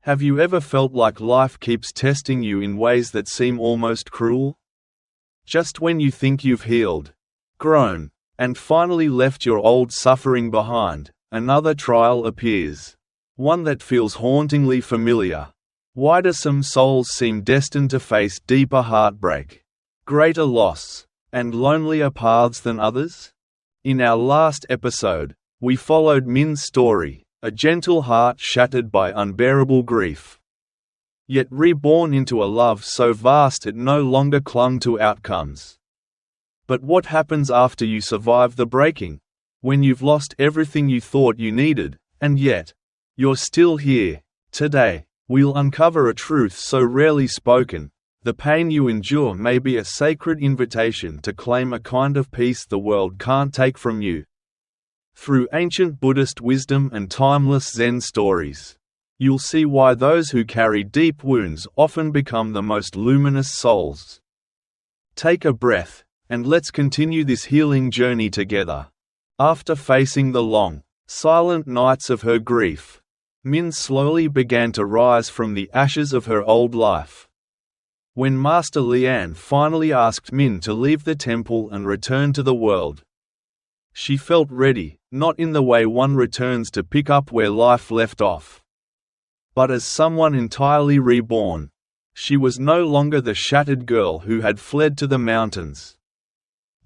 Have you ever felt like life keeps testing you in ways that seem almost cruel? Just when you think you've healed, grown, and finally left your old suffering behind, another trial appears. One that feels hauntingly familiar. Why do some souls seem destined to face deeper heartbreak, greater loss, and lonelier paths than others? In our last episode, we followed Min's story, a gentle heart shattered by unbearable grief, yet reborn into a love so vast it no longer clung to outcomes. But what happens after you survive the breaking? When you've lost everything you thought you needed, and yet, you're still here. Today, we'll uncover a truth so rarely spoken. The pain you endure may be a sacred invitation to claim a kind of peace the world can't take from you. Through ancient Buddhist wisdom and timeless Zen stories, you'll see why those who carry deep wounds often become the most luminous souls. Take a breath, and let's continue this healing journey together. After facing the long, silent nights of her grief, Min slowly began to rise from the ashes of her old life. When Master Lian finally asked Min to leave the temple and return to the world, she felt ready, not in the way one returns to pick up where life left off, but as someone entirely reborn. She was no longer the shattered girl who had fled to the mountains.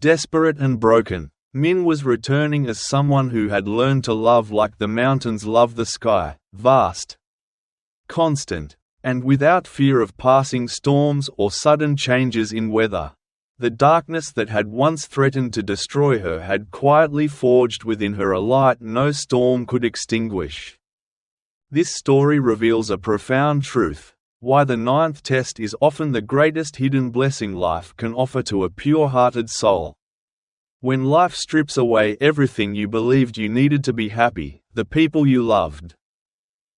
Desperate and broken, Min was returning as someone who had learned to love like the mountains love the sky, vast, constant, and without fear of passing storms or sudden changes in weather. The darkness that had once threatened to destroy her had quietly forged within her a light no storm could extinguish. This story reveals a profound truth: why the ninth test is often the greatest hidden blessing life can offer to a pure-hearted soul. When life strips away everything you believed you needed to be happy, the people you loved,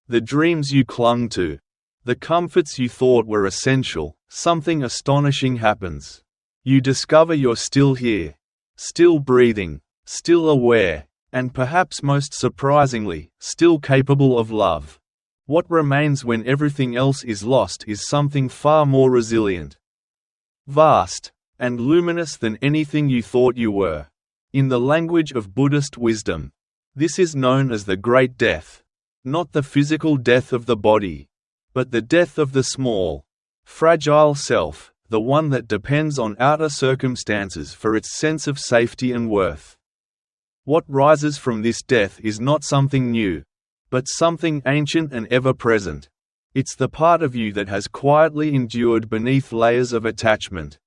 the dreams you clung to, the comforts you thought were essential, something astonishing happens. You discover you're still here, still breathing, still aware, and perhaps most surprisingly, still capable of love. What remains when everything else is lost is something far more resilient, vast, and luminous than anything you thought you were. In the language of Buddhist wisdom, this is known as the Great Death, not the physical death of the body, but the death of the small, fragile self, the one that depends on outer circumstances for its sense of safety and worth. What rises from this death is not something new, but something ancient and ever-present. It's the part of you that has quietly endured beneath layers of attachment,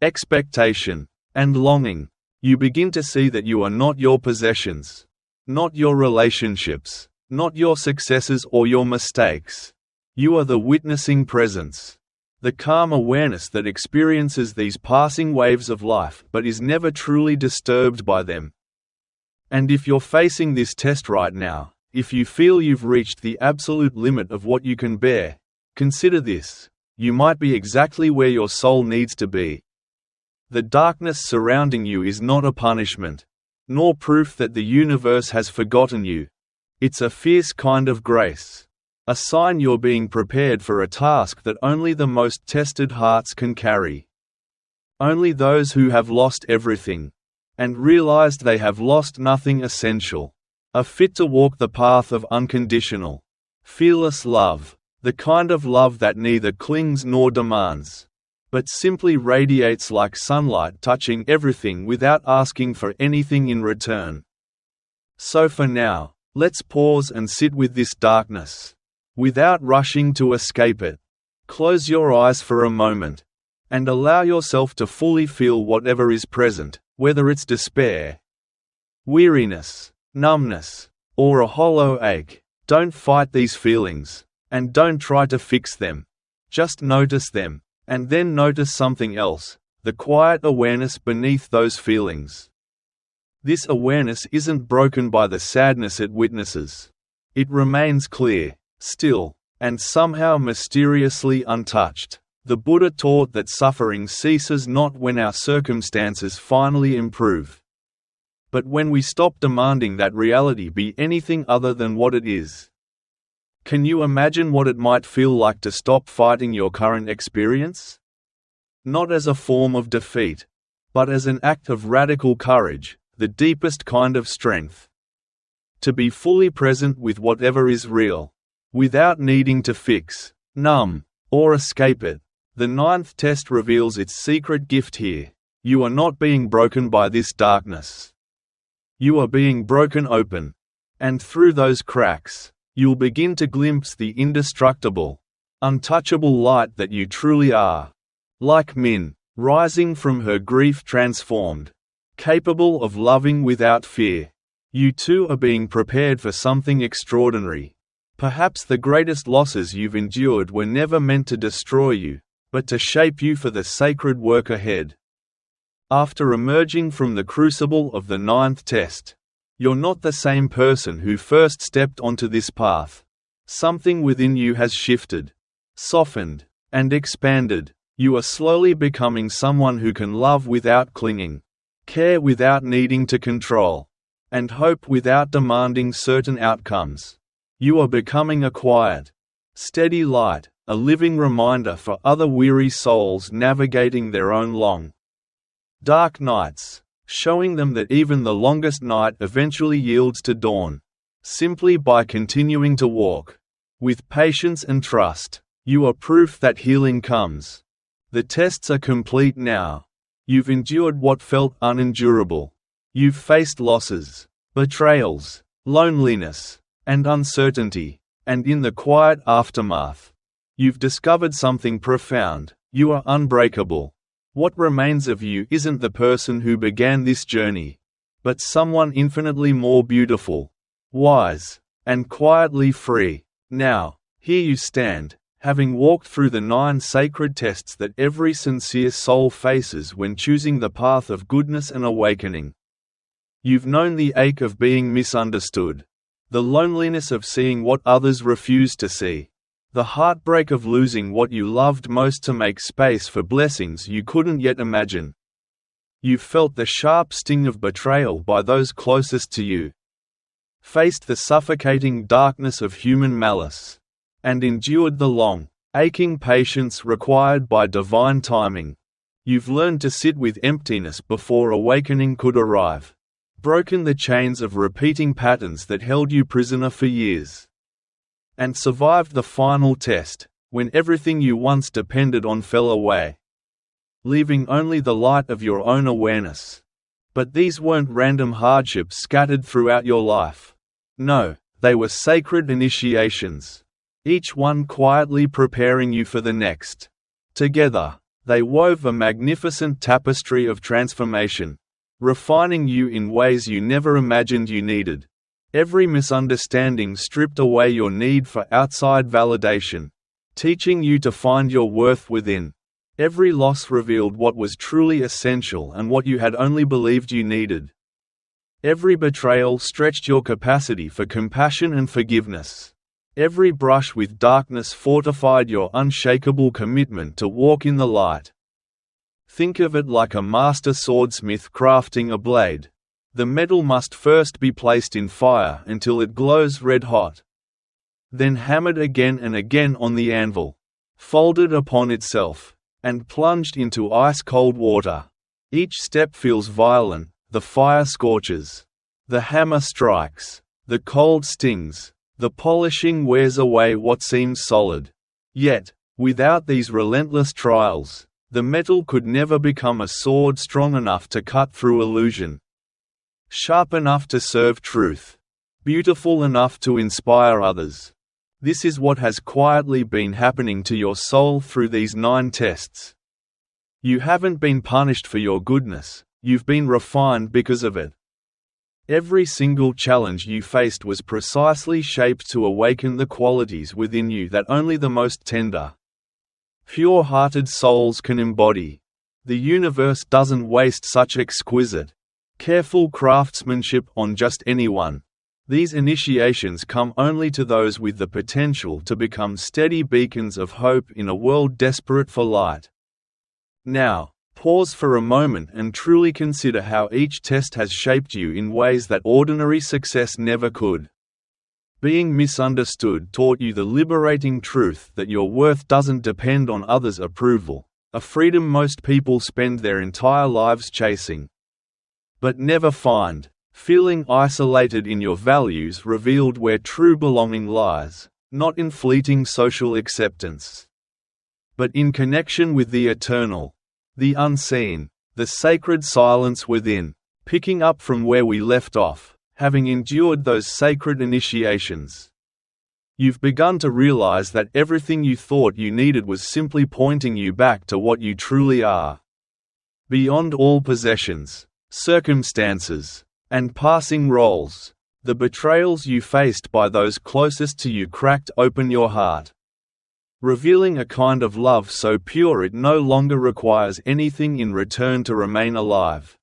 expectation, and longing. You begin to see that you are not your possessions, not your relationships, not your successes or your mistakes. You are the witnessing presence, the calm awareness that experiences these passing waves of life but is never truly disturbed by them. And if you're facing this test right now, if you feel you've reached the absolute limit of what you can bear, consider this: you might be exactly where your soul needs to be. The darkness surrounding you is not a punishment, nor proof that the universe has forgotten you. It's a fierce kind of grace, a sign you're being prepared for a task that only the most tested hearts can carry. Only those who have lost everything, and realized they have lost nothing essential, are fit to walk the path of unconditional, fearless love, the kind of love that neither clings nor demands, but simply radiates like sunlight touching everything without asking for anything in return. So for now, let's pause and sit with this darkness, without rushing to escape it. Close your eyes for a moment, and allow yourself to fully feel whatever is present, whether it's despair, weariness, numbness, or a hollow ache. Don't fight these feelings, and don't try to fix them. Just notice them, and then notice something else: the quiet awareness beneath those feelings. This awareness isn't broken by the sadness it witnesses. It remains clear, still, and somehow mysteriously untouched. The Buddha taught that suffering ceases not when our circumstances finally improve, but when we stop demanding that reality be anything other than what it is. Can you imagine what it might feel like to stop fighting your current experience? Not as a form of defeat, but as an act of radical courage, the deepest kind of strength. To be fully present with whatever is real, without needing to fix, numb, or escape it. The ninth test reveals its secret gift here. You are not being broken by this darkness. You are being broken open. And through those cracks, you'll begin to glimpse the indestructible, untouchable light that you truly are. Like Min, rising from her grief transformed, capable of loving without fear. You too are being prepared for something extraordinary. Perhaps the greatest losses you've endured were never meant to destroy you, but to shape you for the sacred work ahead. After emerging from the crucible of the ninth test, you're not the same person who first stepped onto this path. Something within you has shifted, softened, and expanded. You are slowly becoming someone who can love without clinging, care without needing to control, and hope without demanding certain outcomes. You are becoming a quiet, steady light, a living reminder for other weary souls navigating their own long, dark nights, showing them that even the longest night eventually yields to dawn. Simply by continuing to walk, with patience and trust, you are proof that healing comes. The tests are complete now. You've endured what felt unendurable. You've faced losses, betrayals, loneliness, and uncertainty, and in the quiet aftermath, you've discovered something profound. You are unbreakable. What remains of you isn't the person who began this journey, but someone infinitely more beautiful, wise, and quietly free. Now, here you stand, having walked through the 9 sacred tests that every sincere soul faces when choosing the path of goodness and awakening. You've known the ache of being misunderstood, the loneliness of seeing what others refuse to see, the heartbreak of losing what you loved most to make space for blessings you couldn't yet imagine. You've felt the sharp sting of betrayal by those closest to you, faced the suffocating darkness of human malice, and endured the long, aching patience required by divine timing. You've learned to sit with emptiness before awakening could arrive, broken the chains of repeating patterns that held you prisoner for years, and survived the final test, when everything you once depended on fell away, leaving only the light of your own awareness. But these weren't random hardships scattered throughout your life. No, they were sacred initiations, each one quietly preparing you for the next. Together, they wove a magnificent tapestry of transformation, refining you in ways you never imagined you needed. Every misunderstanding stripped away your need for outside validation, teaching you to find your worth within. Every loss revealed what was truly essential and what you had only believed you needed. Every betrayal stretched your capacity for compassion and forgiveness. Every brush with darkness fortified your unshakable commitment to walk in the light. Think of it like a master swordsmith crafting a blade. The metal must first be placed in fire until it glows red hot. Then hammered again and again on the anvil, folded upon itself, and plunged into ice-cold water. Each step feels violent, the fire scorches, the hammer strikes, the cold stings, the polishing wears away what seems solid. Yet, without these relentless trials, the metal could never become a sword strong enough to cut through illusion, sharp enough to serve truth, beautiful enough to inspire others. This is what has quietly been happening to your soul through these 9 tests. You haven't been punished for your goodness, you've been refined because of it. Every single challenge you faced was precisely shaped to awaken the qualities within you that only the most tender, pure-hearted souls can embody. The universe doesn't waste such exquisite, careful craftsmanship on just anyone. These initiations come only to those with the potential to become steady beacons of hope in a world desperate for light. Now, pause for a moment and truly consider how each test has shaped you in ways that ordinary success never could. Being misunderstood taught you the liberating truth that your worth doesn't depend on others' approval, a freedom most people spend their entire lives chasing, but never find. Feeling isolated in your values revealed where true belonging lies, not in fleeting social acceptance, but in connection with the eternal, the unseen, the sacred silence within. Picking up from where we left off, having endured those sacred initiations, you've begun to realize that everything you thought you needed was simply pointing you back to what you truly are. Beyond all possessions, circumstances, and passing roles, the betrayals you faced by those closest to you cracked open your heart, revealing a kind of love so pure it no longer requires anything in return to remain alive.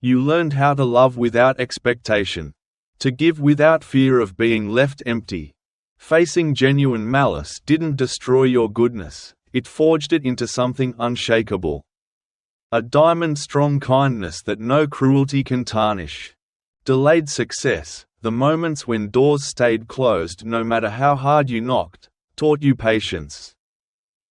You learned how to love without expectation, to give without fear of being left empty. Facing genuine malice didn't destroy your goodness, it forged it into something unshakable. A diamond-strong kindness that no cruelty can tarnish. Delayed success, the moments when doors stayed closed no matter how hard you knocked, taught you patience.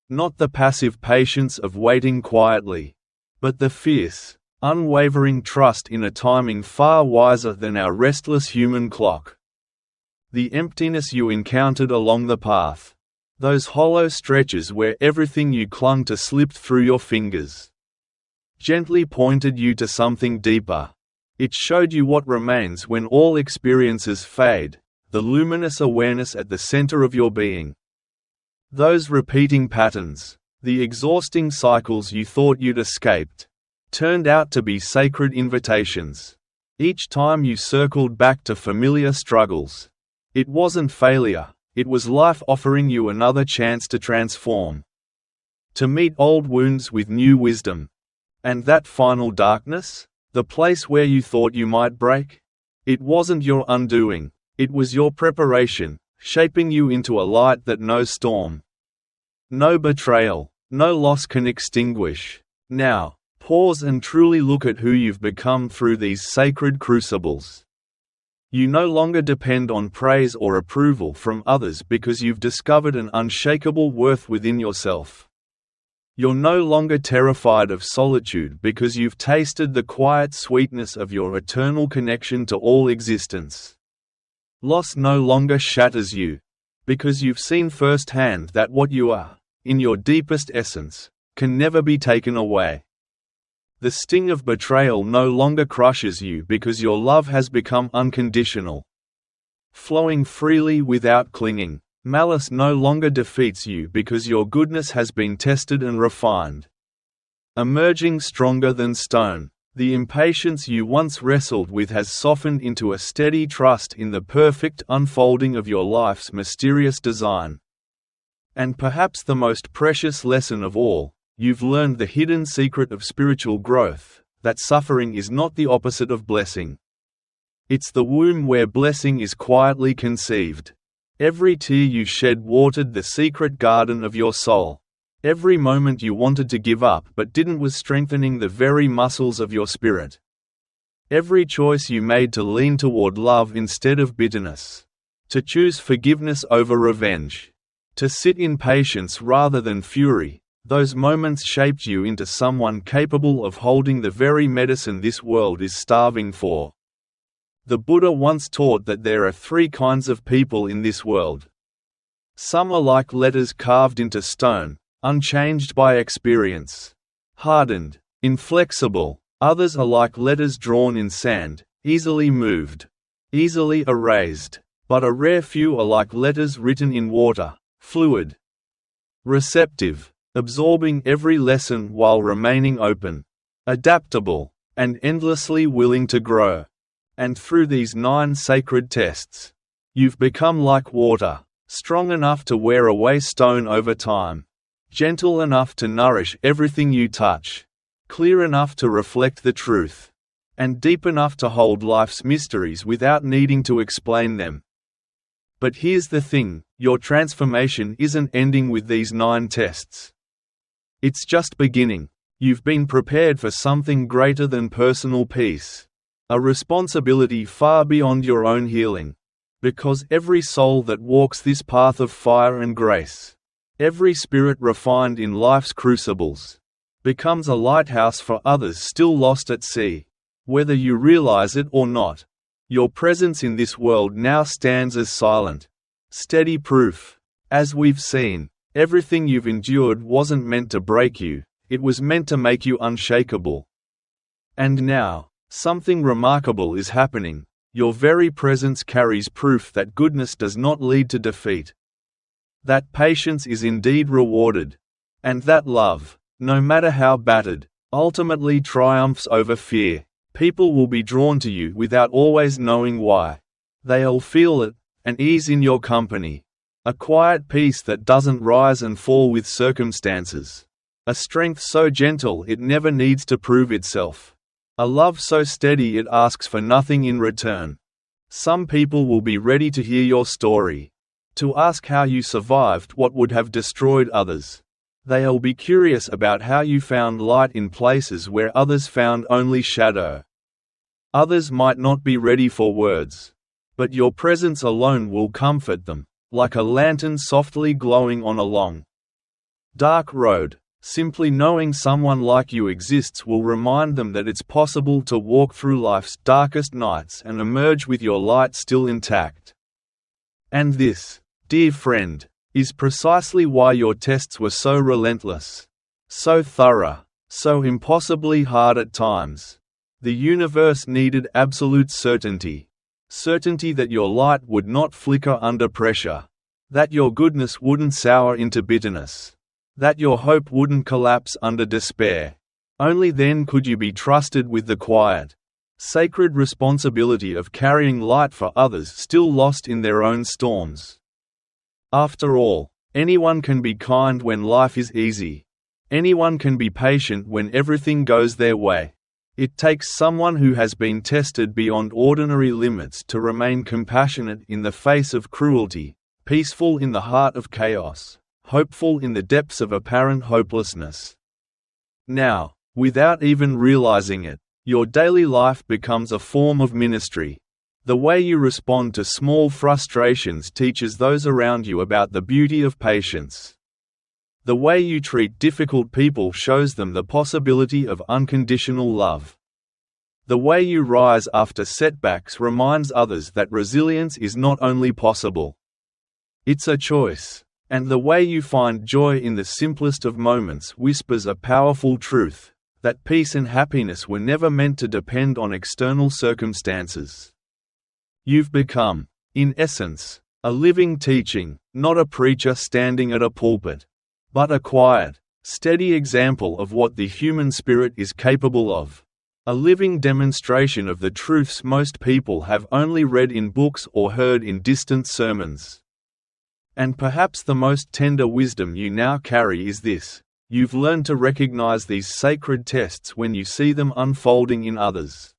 Not the passive patience of waiting quietly, but the fierce, unwavering trust in a timing far wiser than our restless human clock. The emptiness you encountered along the path, those hollow stretches where everything you clung to slipped through your fingers, gently pointed you to something deeper. It showed you what remains when all experiences fade, the luminous awareness at the center of your being. Those repeating patterns, the exhausting cycles you thought you'd escaped, turned out to be sacred invitations. Each time you circled back to familiar struggles, it wasn't failure, it was life offering you another chance to transform, to meet old wounds with new wisdom. And that final darkness, the place where you thought you might break? It wasn't your undoing, it was your preparation, shaping you into a light that no storm, no betrayal, no loss can extinguish. Now, pause and truly look at who you've become through these sacred crucibles. You no longer depend on praise or approval from others because you've discovered an unshakable worth within yourself. You're no longer terrified of solitude because you've tasted the quiet sweetness of your eternal connection to all existence. Loss no longer shatters you, because you've seen firsthand that what you are, in your deepest essence, can never be taken away. The sting of betrayal no longer crushes you because your love has become unconditional, flowing freely without clinging. Malice no longer defeats you because your goodness has been tested and refined, emerging stronger than stone. The impatience you once wrestled with has softened into a steady trust in the perfect unfolding of your life's mysterious design. And perhaps the most precious lesson of all, you've learned the hidden secret of spiritual growth, that suffering is not the opposite of blessing. It's the womb where blessing is quietly conceived. Every tear you shed watered the secret garden of your soul. Every moment you wanted to give up but didn't was strengthening the very muscles of your spirit. Every choice you made to lean toward love instead of bitterness, to choose forgiveness over revenge, to sit in patience rather than fury, those moments shaped you into someone capable of holding the very medicine this world is starving for. The Buddha once taught that there are three kinds of people in this world. Some are like letters carved into stone, unchanged by experience, hardened, inflexible. Others are like letters drawn in sand, easily moved, easily erased. But a rare few are like letters written in water, fluid, receptive, absorbing every lesson while remaining open, adaptable, and endlessly willing to grow. And through these 9 sacred tests, you've become like water, strong enough to wear away stone over time, gentle enough to nourish everything you touch, clear enough to reflect the truth, and deep enough to hold life's mysteries without needing to explain them. But here's the thing, your transformation isn't ending with these 9 tests. It's just beginning. You've been prepared for something greater than personal peace. A responsibility far beyond your own healing. Because every soul that walks this path of fire and grace, every spirit refined in life's crucibles, becomes a lighthouse for others still lost at sea. Whether you realize it or not, your presence in this world now stands as silent, steady proof. As we've seen, everything you've endured wasn't meant to break you, it was meant to make you unshakable. And now, something remarkable is happening. Your very presence carries proof that goodness does not lead to defeat, that patience is indeed rewarded, and that love, no matter how battered, ultimately triumphs over fear. People will be drawn to you without always knowing why. They'll feel it, an ease in your company, a quiet peace that doesn't rise and fall with circumstances, a strength so gentle it never needs to prove itself, a love so steady it asks for nothing in return. Some people will be ready to hear your story, to ask how you survived what would have destroyed others. They'll be curious about how you found light in places where others found only shadow. Others might not be ready for words, but your presence alone will comfort them, like a lantern softly glowing on a long, dark road. Simply knowing someone like you exists will remind them that it's possible to walk through life's darkest nights and emerge with your light still intact. And this, dear friend, is precisely why your tests were so relentless, so thorough, so impossibly hard at times. The universe needed absolute certainty. Certainty that your light would not flicker under pressure, that your goodness wouldn't sour into bitterness, that your hope wouldn't collapse under despair. Only then could you be trusted with the quiet, sacred responsibility of carrying light for others still lost in their own storms. After all, anyone can be kind when life is easy. Anyone can be patient when everything goes their way. It takes someone who has been tested beyond ordinary limits to remain compassionate in the face of cruelty, peaceful in the heart of chaos, hopeful in the depths of apparent hopelessness. Now, without even realizing it, your daily life becomes a form of ministry. The way you respond to small frustrations teaches those around you about the beauty of patience. The way you treat difficult people shows them the possibility of unconditional love. The way you rise after setbacks reminds others that resilience is not only possible, it's a choice. And the way you find joy in the simplest of moments whispers a powerful truth, that peace and happiness were never meant to depend on external circumstances. You've become, in essence, a living teaching, not a preacher standing at a pulpit, but a quiet, steady example of what the human spirit is capable of. A living demonstration of the truths most people have only read in books or heard in distant sermons. And perhaps the most tender wisdom you now carry is this: you've learned to recognize these sacred tests when you see them unfolding in others.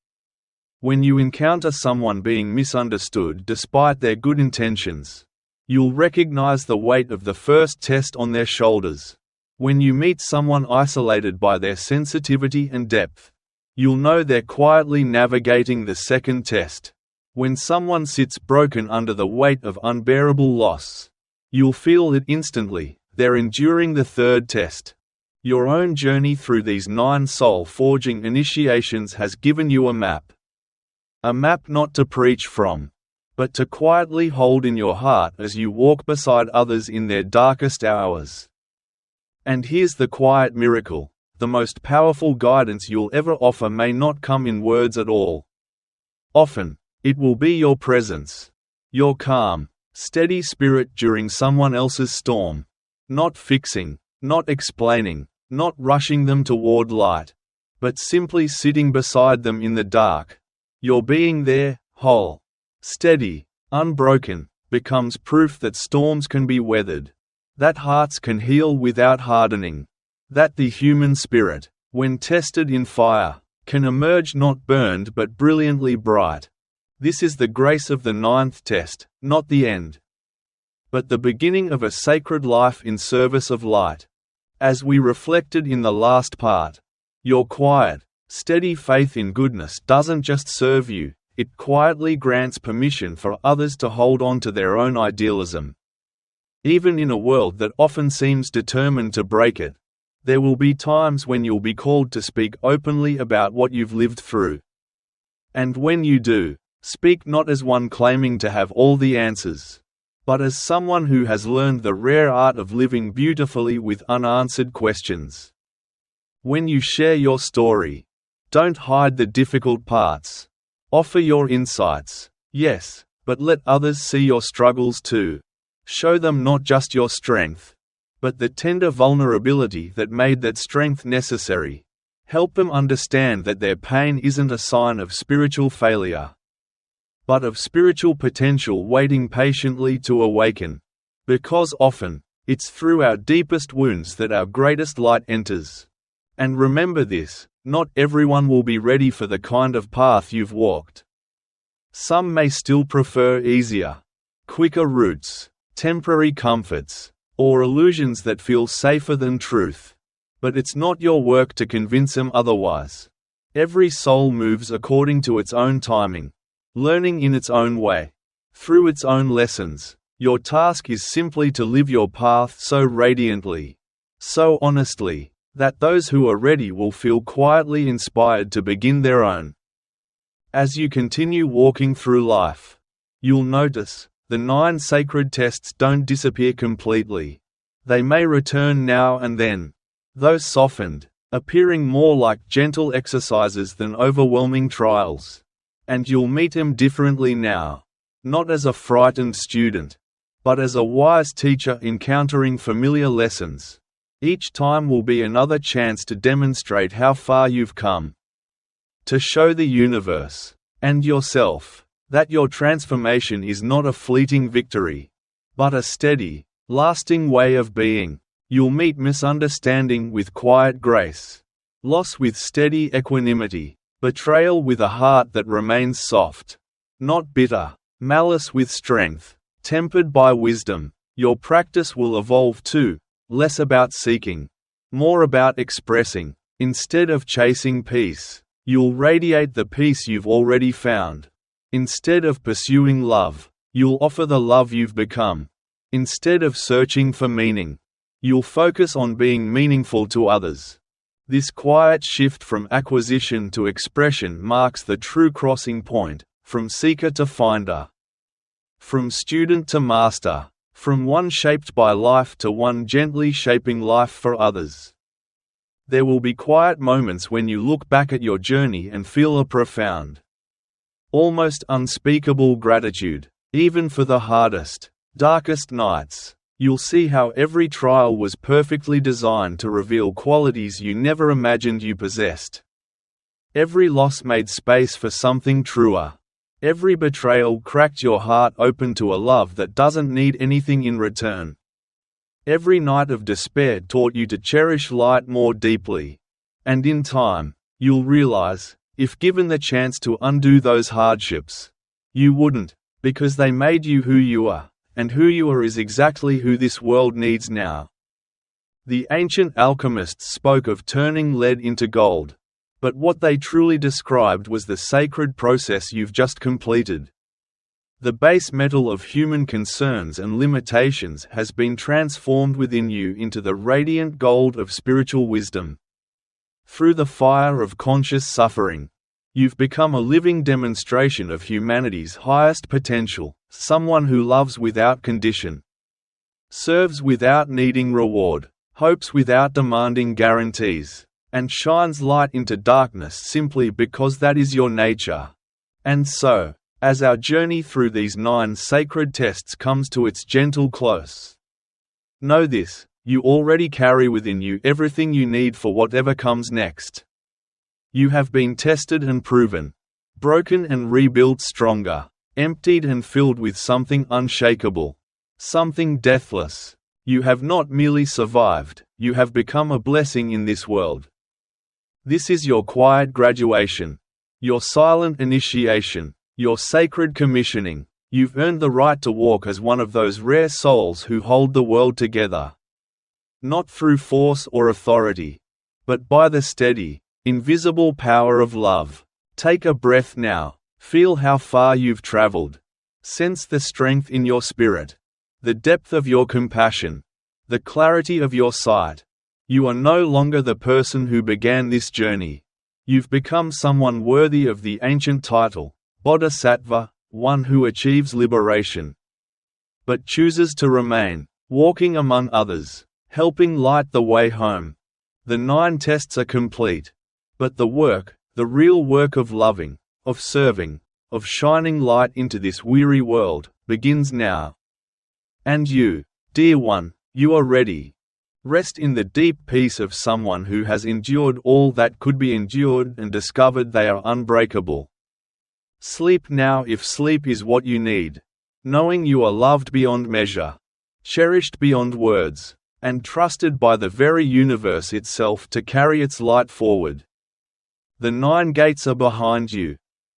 When you encounter someone being misunderstood despite their good intentions, you'll recognize the weight of the first test on their shoulders. When you meet someone isolated by their sensitivity and depth, you'll know they're quietly navigating the second test. When someone sits broken under the weight of unbearable loss, you'll feel it instantly, they're enduring the third test. Your own journey through these 9 soul-forging initiations has given you a map. A map not to preach from, but to quietly hold in your heart as you walk beside others in their darkest hours. And here's the quiet miracle: the most powerful guidance you'll ever offer may not come in words at all. Often, it will be your presence, your calm, steady spirit during someone else's storm. Not fixing, not explaining, not rushing them toward light, but simply sitting beside them in the dark. Your being there, whole, steady, unbroken, becomes proof that storms can be weathered, that hearts can heal without hardening, that the human spirit, when tested in fire, can emerge not burned but brilliantly bright. This is the grace of the 9th test, not the end, but the beginning of a sacred life in service of light. As we reflected in the last part, your quiet, steady faith in goodness doesn't just serve you, it quietly grants permission for others to hold on to their own idealism. Even in a world that often seems determined to break it, there will be times when you'll be called to speak openly about what you've lived through. And when you do, speak not as one claiming to have all the answers, but as someone who has learned the rare art of living beautifully with unanswered questions. When you share your story, don't hide the difficult parts. Offer your insights, yes, but let others see your struggles too. Show them not just your strength, but the tender vulnerability that made that strength necessary. Help them understand that their pain isn't a sign of spiritual failure, but of spiritual potential waiting patiently to awaken. Because often, it's through our deepest wounds that our greatest light enters. And remember this, not everyone will be ready for the kind of path you've walked. Some may still prefer easier, quicker routes, temporary comforts, or illusions that feel safer than truth. But it's not your work to convince them otherwise. Every soul moves according to its own timing, learning in its own way, through its own lessons. Your task is simply to live your path so radiantly, so honestly, that those who are ready will feel quietly inspired to begin their own. As you continue walking through life, you'll notice, the 9 sacred tests don't disappear completely. They may return now and then, though softened, appearing more like gentle exercises than overwhelming trials. And you'll meet them differently now, not as a frightened student, but as a wise teacher encountering familiar lessons. Each time will be another chance to demonstrate how far you've come. To show the universe, and yourself, that your transformation is not a fleeting victory, but a steady, lasting way of being. You'll meet misunderstanding with quiet grace, loss with steady equanimity, betrayal with a heart that remains soft, not bitter, malice with strength, tempered by wisdom. Your practice will evolve too. Less about seeking, more about expressing. Instead of chasing peace, you'll radiate the peace you've already found. Instead of pursuing love, you'll offer the love you've become. Instead of searching for meaning, you'll focus on being meaningful to others. This quiet shift from acquisition to expression marks the true crossing point, from seeker to finder, from student to master. From one shaped by life to one gently shaping life for others. There will be quiet moments when you look back at your journey and feel a profound, almost unspeakable gratitude, even for the hardest, darkest nights. You'll see how every trial was perfectly designed to reveal qualities you never imagined you possessed. Every loss made space for something truer. Every betrayal cracked your heart open to a love that doesn't need anything in return. Every night of despair taught you to cherish light more deeply. And in time, you'll realize, if given the chance to undo those hardships, you wouldn't, because they made you who you are, and who you are is exactly who this world needs now. The ancient alchemists spoke of turning lead into gold. But what they truly described was the sacred process you've just completed. The base metal of human concerns and limitations has been transformed within you into the radiant gold of spiritual wisdom. Through the fire of conscious suffering, you've become a living demonstration of humanity's highest potential, someone who loves without condition, serves without needing reward, hopes without demanding guarantees, and shines light into darkness simply because that is your nature. And so, as our journey through these 9 sacred tests comes to its gentle close, know this, you already carry within you everything you need for whatever comes next. You have been tested and proven, broken and rebuilt stronger, emptied and filled with something unshakable, something deathless. You have not merely survived, you have become a blessing in this world. This is your quiet graduation, your silent initiation, your sacred commissioning. You've earned the right to walk as one of those rare souls who hold the world together. Not through force or authority, but by the steady, invisible power of love. Take a breath now, Feel how far you've traveled. Sense the strength in your spirit, the depth of your compassion, the clarity of your sight. You are no longer the person who began this journey. You've become someone worthy of the ancient title, Bodhisattva, one who achieves liberation, but chooses to remain, walking among others, helping light the way home. The 9 tests are complete, but the work, the real work of loving, of serving, of shining light into this weary world, begins now. And you, dear one, you are ready. Rest in the deep peace of someone who has endured all that could be endured and discovered they are unbreakable. Sleep now if sleep is what you need, knowing you are loved beyond measure, cherished beyond words, and trusted by the very universe itself to carry its light forward. The 9 gates are behind you.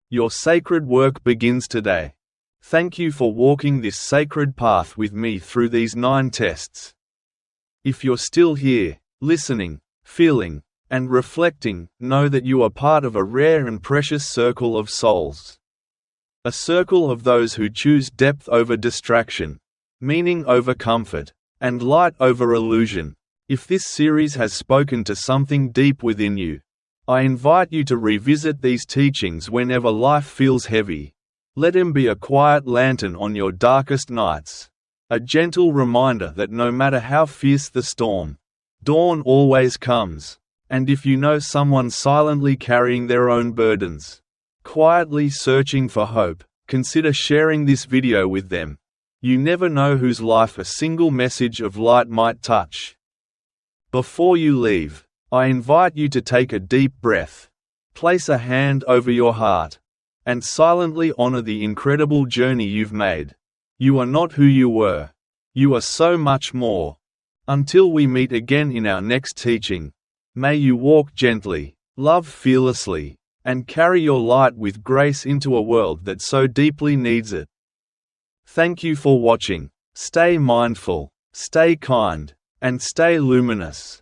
Your sacred work begins today. Thank you for walking this sacred path with me through these 9 tests. If you're still here, listening, feeling, and reflecting, know that you are part of a rare and precious circle of souls. A circle of those who choose depth over distraction, meaning over comfort, and light over illusion. If this series has spoken to something deep within you, I invite you to revisit these teachings whenever life feels heavy. Let them be a quiet lantern on your darkest nights, a gentle reminder that no matter how fierce the storm, dawn always comes. And if you know someone silently carrying their own burdens, quietly searching for hope, consider sharing this video with them. You never know whose life a single message of light might touch. Before you leave, I invite you to take a deep breath, place a hand over your heart, and silently honor the incredible journey you've made. You are not who you were. You are so much more. Until we meet again in our next teaching, may you walk gently, love fearlessly, and carry your light with grace into a world that so deeply needs it. Thank you for watching. Stay mindful, stay kind, and stay luminous.